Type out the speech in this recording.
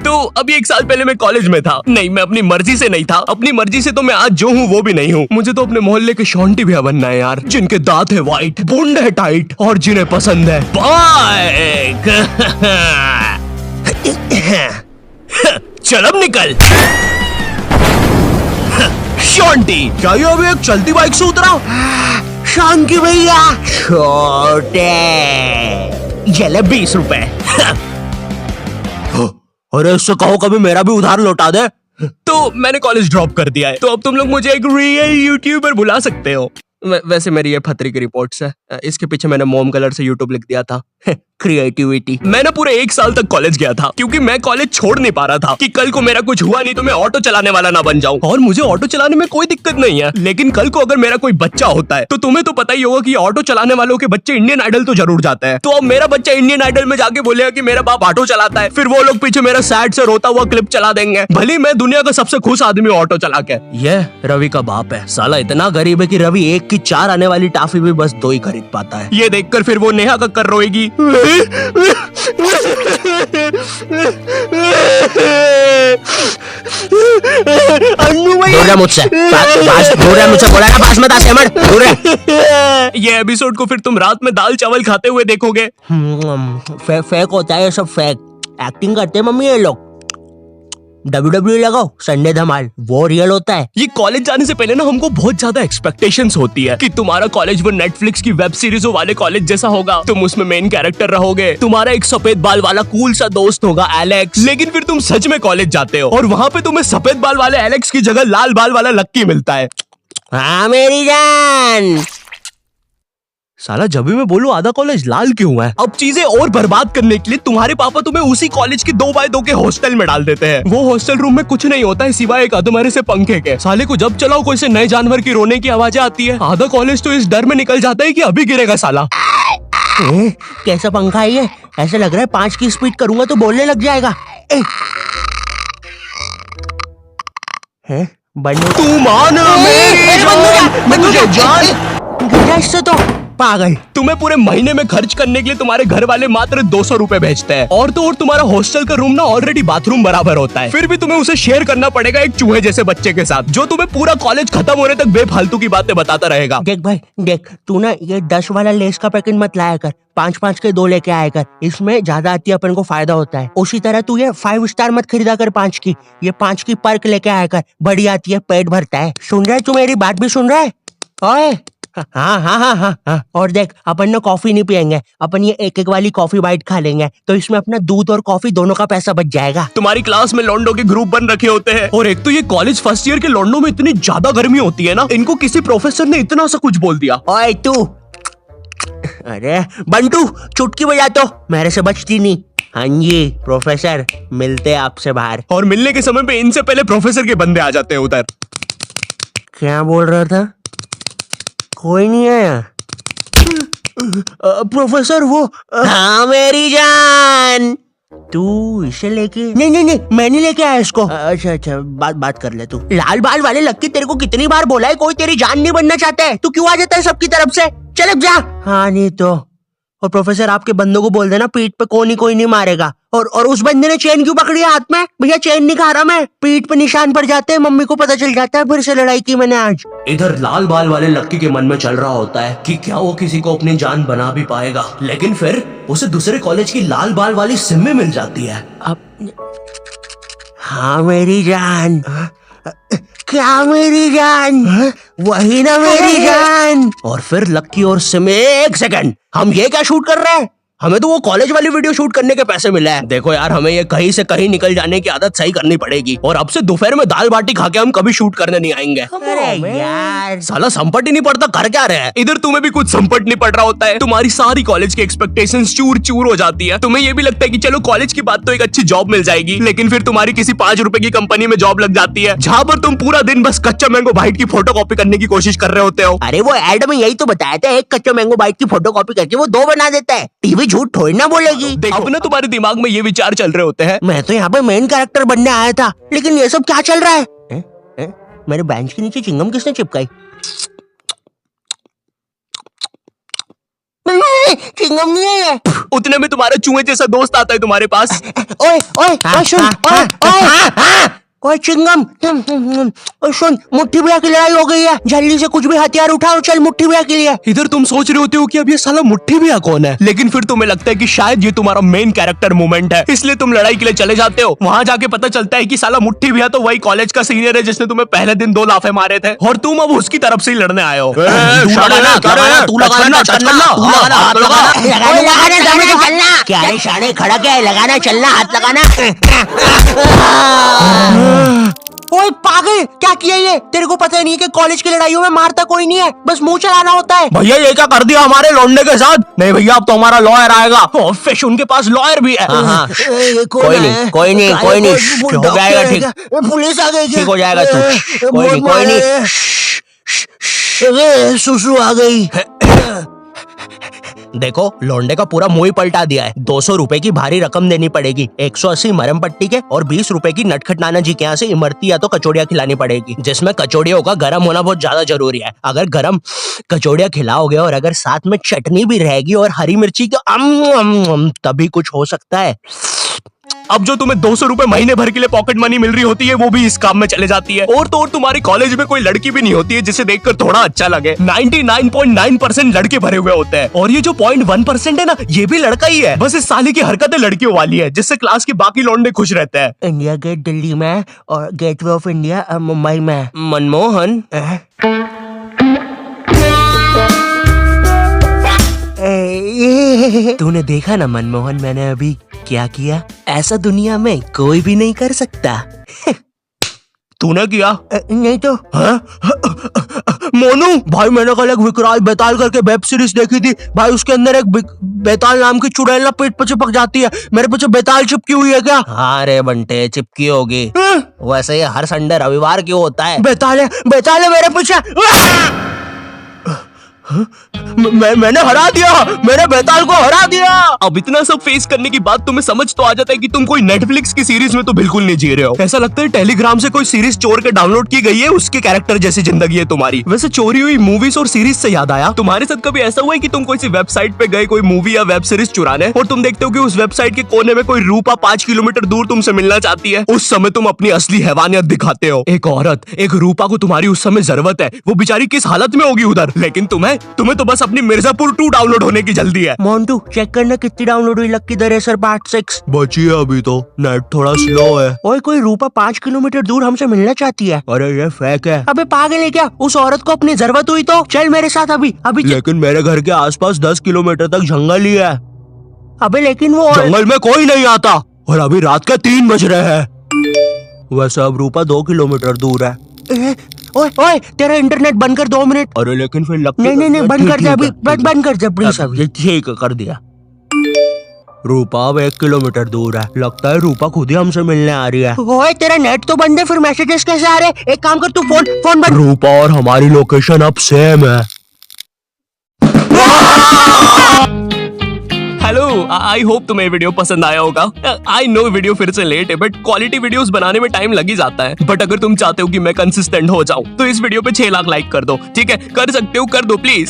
तो अभी 1 साल पहले मैं कॉलेज में था। नहीं, मैं अपनी मर्जी से नहीं था। अपनी मर्जी से तो मैं आज जो हूँ वो भी नहीं हूँ। मुझे तो अपने मोहल्ले के शॉन्टी भैया बनना है यार, जिनके दांत है व्हाइट, बूंद है टाइट और जिन्हें पसंद है बाइक। चल अब निकल। शॉन्टी, क्या ये अभी एक चलती बाइक से उतरा? शांति भैया, छोटे चले 20 रुपए। अरे उससे कहो कभी मेरा भी उधार लौटा दे। तो मैंने कॉलेज ड्रॉप कर दिया है, तो अब तुम लोग मुझे एक रियल यूट्यूबर बुला सकते हो। वैसे मेरी ये फतरी की रिपोर्ट्स है। इसके पीछे मैंने मोम कलर से यूट्यूब लिख दिया था। क्रिएटिविटी। मैंने पूरे 1 साल तक कॉलेज गया था, क्योंकि मैं कॉलेज छोड़ नहीं पा रहा था कि कल को मेरा कुछ हुआ नहीं तो मैं ऑटो चलाने वाला ना बन जाऊं। और मुझे ऑटो चलाने में कोई दिक्कत नहीं है, लेकिन कल को अगर मेरा कोई बच्चा होता है तो तुम्हें तो पता ही होगा कि ऑटो चलाने वालों के बच्चे इंडियन आइडल तो जरूर जाते हैं। तो अब मेरा बच्चा इंडियन आइडल में जाके बोलेगा कि मेरा बाप ऑटो चलाता है, फिर वो लोग पीछे मेरा सैड से रोता हुआ क्लिप चला देंगे, भले मैं दुनिया का सबसे खुश आदमी ऑटो चला के। ये रवि का बाप है, साला इतना गरीब है कि रवि 1 की 4 आने वाली टाफी भी बस 2 ही खरीद पाता है। ये देखकर फिर वो नेहा कक्कर रोएगी। मुझसे बोला ना, पास मत आसे मत। ये एपिसोड को फिर तुम रात में दाल चावल खाते हुए देखोगे। फेक होता है ये सब, फेक एक्टिंग करते हैं मम्मी ये लोग। WWE लगाओ, संडे धमाल, वो रियल होता है। ये कॉलेज जाने से पहले ना हमको बहुत ज्यादा एक्सपेक्टेशंस होती है कि तुम्हारा कॉलेज वो नेटफ्लिक्स की वेब सीरीजों वाले कॉलेज जैसा होगा, तुम उसमें मेन कैरेक्टर रहोगे, तुम्हारा एक सफेद बाल वाला कूल सा दोस्त होगा एलेक्स। लेकिन फिर तुम सच में कॉलेज जाते हो और वहाँ पे तुम्हें सफेद बाल वाले एलेक्स की जगह लाल बाल वाला लक्की मिलता है। हाँ मेरी जान। साला जब भी मैं बोलूं आधा कॉलेज लाल क्यों है? अब चीजें और बर्बाद करने के लिए तुम्हारे पापा तुम्हें उसी कॉलेज की 2x2 के हॉस्टल में डाल देते हैं। वो हॉस्टल रूम में कुछ नहीं होता है सिवाय एक अधमरे से पंखे के। साले को जब चलाओ कोई से नए जानवर की रोने की आवाजें आती है। आधा कॉलेज तो इस डर में निकल जाता है कि अभी गिरेगा साला। कैसा पंखा है ये? ऐसा लग रहा है 5 की स्पीड करूंगा तो बोलने लग जाएगा। तू मान मेरी जान, इससे तो पागल। तुम्हें पूरे महीने में खर्च करने के लिए तुम्हारे घर वाले मात्र 200 रुपए भेजते हैं, और तो और तुम्हारा हॉस्टल का रूम ना ऑलरेडी बाथरूम बराबर होता है, फिर भी तुम्हें उसे शेयर करना पड़ेगा एक चूहे जैसे बच्चे के साथ, जो तुम्हें पूरा कॉलेज खत्म होने तक बेफालतू की बातें बताता रहेगा। देख भाई देख, तू ना ये 10 वाला लेस का पैकेट मत लाया कर, 5-5 के 2 लेके आया कर, इसमें ज्यादा आती है, अपन को फायदा होता है। उसी तरह तू ये 5 स्टार मत खरीदा कर 5 की, ये 5 की पर्क लेके आया कर, बड़ी आती है, पेट भरता है। सुन रहा है तू? मेरी बात भी सुन रहा है? ओए हाँ। और देख, अपन ना कॉफी नहीं पियेंगे, अपन ये 1-1 वाली कॉफी बाइट खा लेंगे, तो इसमें अपना दूध और कॉफी दोनों का पैसा बच जाएगा। तुम्हारी क्लास में लॉन्डो के ग्रुप बन रखे होते हैं, और एक तो ये कॉलेज फर्स्ट ईयर के लॉन्डो में इतनी ज्यादा गर्मी होती है ना, इनको किसी प्रोफेसर ने इतना सा कुछ बोल दिया। ओए तू, अरे बंटू चुटकी बजा तो, मेरे से बचती नहीं। हाँ जी प्रोफेसर, मिलते आपसे बाहर। और मिलने के समय पे इनसे पहले प्रोफेसर के बंदे आ जाते हैं उधर। क्या बोल रहा था? कोई नहीं आया? प्रोफेसर वो हाँ मेरी जान, तू इसे लेके? नहीं, मैं नहीं लेके आया इसको। अच्छा, बात कर ले तू। लाल बाल वाले लक्की, तेरे को कितनी बार बोला है कोई तेरी जान नहीं बनना चाहता है, तू क्यों आ जाता है सबकी तरफ से? चल जा। हाँ नहीं तो। और प्रोफेसर आपके बंदों को बोल देना पीठ पे कोई नहीं मारेगा। और उस बंदे ने चेन क्यों पकड़ी है हाथ में? भैया चेन नहीं खा रहा मैं, पीठ पे निशान पड़ जाते हैं, मम्मी को पता चल जाता है, फिर से लड़ाई की मैंने आज। इधर लाल बाल वाले लक्की के मन में चल रहा होता है कि क्या वो किसी को अपनी जान बना भी पाएगा, लेकिन फिर उसे दूसरे कॉलेज की लाल बाल वाली सिम्मी मिल जाती है। हाँ मेरी जान। क्या मेरी जान? वही ना मेरी जान। और फिर लक्की और सिम्मी, 1 सेकंड, हम ये क्या शूट कर रहे हैं? हमें तो वो कॉलेज वाली वीडियो शूट करने के पैसे मिले हैं। देखो यार, हमें ये कहीं से कहीं निकल जाने की आदत सही करनी पड़ेगी, और अब से दोपहर में दाल बाटी खा के हम कभी शूट करने नहीं आएंगे। अरे यार, साला संपट ही नहीं पड़ता, कर क्या रहे हैं? इधर तुम्हें भी कुछ संपट नहीं पड़ रहा होता है, तुम्हारी सारी कॉलेज की एक्सपेक्टेशंस चूर चूर हो जाती है। तुम्हें ये भी लगता है कि चलो कॉलेज की बात तो एक अच्छी जॉब मिल जाएगी, लेकिन फिर तुम्हारी किसी 5 रुपए की कंपनी में जॉब लग जाती है, जहाँ पर तुम पूरा दिन बस कच्चा मैंगो बाइट की फोटो कॉपी करने की कोशिश कर रहे होते हो। अरे वो एड में यही तो बताया था, एक कच्चा मैंगो बाइट की फोटो कॉपी करके वो 2 बना देता है। टीवी झूठ थोड़ी ना बोलेगी। अब ना तुम्हारे दिमाग में ये विचार चल रहे होते हैं, मैं तो यहाँ पे मेन कैरेक्टर बनने आया था, लेकिन ये सब क्या चल रहा है? मेरे बेंच के नीचे चिंगम किसने चिपकाई? चिंगम नहीं है ये। उतने में तुम्हारा चूहे जैसा दोस्त आता है तुम्हारे पास। ओए ओए ओए सुन, ओए ओए ओए चिंगम, ओए सुन, मुट्ठी भैया की लड़ाई हो गई है, जल्दी से कुछ भी हथियार उठाओ, चल मुट्ठी भैया के लिए। इधर तुम सोच रहे होते हो कि अब ये साला मुट्ठी भैया कौन है, लेकिन फिर तुम्हें लगता है कि शायद ये तुम्हारा मेन कैरेक्टर मोमेंट है, इसलिए तुम लड़ाई के लिए चले जाते हो। वहां जाके पता चलता है कि साला मुट्ठी भैया तो वही कॉलेज का सीनियर है जिसने तुम्हें पहले दिन 2 लाफे मारे थे, और तुम अब उसकी तरफ से ही लड़ने आए हो। क्या रे शाने, खड़ा क्या है, लगाना चलना, हाथ लगाना। ओए पागल, क्या किया ये? तेरे को पता नहीं है कि कॉलेज की लड़ाइयों में मारता कोई नहीं है, बस मुंह चलाना होता है। भैया ये क्या कर दिया हमारे लौंडे के साथ? नहीं भैया अब तो हमारा लॉयर आएगा। फिश उनके पास लॉयर भी है। कोई नहीं, कोई नहीं, कोई नहीं, हो जाएगा ठीक, पुलिस आ गई, ठीक हो जाएगा तू, कोई नहीं, कोई नहीं। सुसु आ गई। देखो लौंडे का पूरा मुंह ही पलटा दिया है। 200 रुपए की भारी रकम देनी पड़ेगी, 180 मरम पट्टी के और 20 रुपए की नटखट नाना जी के यहाँ से इमरती या तो कचौड़ियाँ खिलानी पड़ेगी, जिसमें कचौड़ियों का गर्म होना बहुत ज्यादा जरूरी है। अगर गर्म कचौड़ियाँ खिलाओगे और अगर साथ में चटनी भी रहेगी और हरी मिर्ची तो तभी कुछ हो सकता है। अब जो तुम्हें 200 रुपए महीने भर के लिए पॉकेट मनी मिल रही होती है वो भी इस काम में चले जाती है। और तो और तुम्हारे कॉलेज में कोई लड़की भी नहीं होती है जिसे देखकर थोड़ा अच्छा लगे। 99.9% लड़के भरे हुए होते हैं, और ये जो 0.1% है ना, ये भी लड़का ही है। बस इस साले की हरकतें लड़कियों वाली है, जिससे क्लास के बाकी लौंडे खुश रहते हैं। इंडिया गेट दिल्ली में और गेटवे ऑफ इंडिया मुंबई में। मनमोहन, तूने देखा ना मनमोहन, मैंने अभी क्या किया? ऐसा दुनिया में कोई भी नहीं कर सकता। तूने किया? नहीं तो। मोनू भाई, मैंने कल एक विकराल बेताल करके वेब सीरीज देखी थी भाई, उसके अंदर एक बेताल नाम की चुड़ैल ना पेट पे चिपक जाती है। मेरे पीछे बेताल चिपकी हुई है क्या? हाँ रे बंटे, चिपकी होगी। वैसे ये हर संडे रविवार क्यों होता है? बेताल है मेरे पीछे। मैंने हरा दिया, मैंने बेताल को हरा दिया। अब इतना सब फेस करने के बाद तुम्हें समझ तो आ जाता है कि तुम कोई नेटफ्लिक्स की सीरीज में तो बिल्कुल नहीं जी रहे हो। ऐसा लगता है टेलीग्राम से कोई सीरीज चोर के डाउनलोड की गई है, उसके कैरेक्टर जैसी जिंदगी है तुम्हारी। वैसे चोरी हुई मूवीज और सीरीज से याद आया, तुम्हारे साथ कभी ऐसा हुआ है कि तुम कोई सी वेबसाइट पे गए कोई मूवी या वेब सीरीज चुराने, और तुम देखते हो कि उस वेबसाइट के कोने में कोई रूपा 5 किलोमीटर दूर तुमसे मिलना चाहती है? उस समय तुम अपनी असली हैवानियत दिखाते हो। एक औरत, एक रूपा को तुम्हारी उस समय जरूरत है, वो बेचारी किस हालत में होगी उधर, लेकिन तुम्हें तो बस अपनी मिर्जापुर 2 डाउनलोड होने की जल्दी है। मोन्टू चेक करना कितनी डाउनलोड हुई लक्की द रेसर पार्ट 6। बची है अभी तो, नेट थोड़ा स्लो है। ओए कोई रूपा 5 किलोमीटर दूर हमसे मिलना चाहती है। अरे ये फेक है। अबे पागल है क्या? उस औरत को अपनी जरूरत हुई तो चल मेरे साथ अभी अभी। लेकिन मेरे घर के आसपास 10 किलोमीटर तक जंगल ही है। अबे लेकिन वो जंगल में कोई नहीं आता, और अभी रात के 3 बज रहे हैं। वैसे अब रूपा 2 किलोमीटर दूर है। ओए ओए तेरा इंटरनेट बंद कर 2 मिनट। अरे लेकिन फिर नहीं बंद कर दे अभी, बंद कर दे प्लीज अभी। ठीक कर दिया। रूपा अब 1 किलोमीटर दूर है, लगता है रूपा खुद ही हमसे मिलने आ रही है। ओए तेरा नेट तो बंद है, फिर मैसेजेस कैसे आ रहे? एक काम कर तू फोन बंद। रूपा और हमारी लोकेशन अब सेम है। हेलो, आई होप तुम्हें वीडियो पसंद आया होगा। आई नो वीडियो फिर से लेट है, बट क्वालिटी वीडियोस बनाने में टाइम लग ही जाता है। बट अगर तुम चाहते हो कि मैं कंसिस्टेंट हो जाऊं तो इस वीडियो पे 6 लाख लाइक कर दो। ठीक है, कर सकते हो, कर दो प्लीज।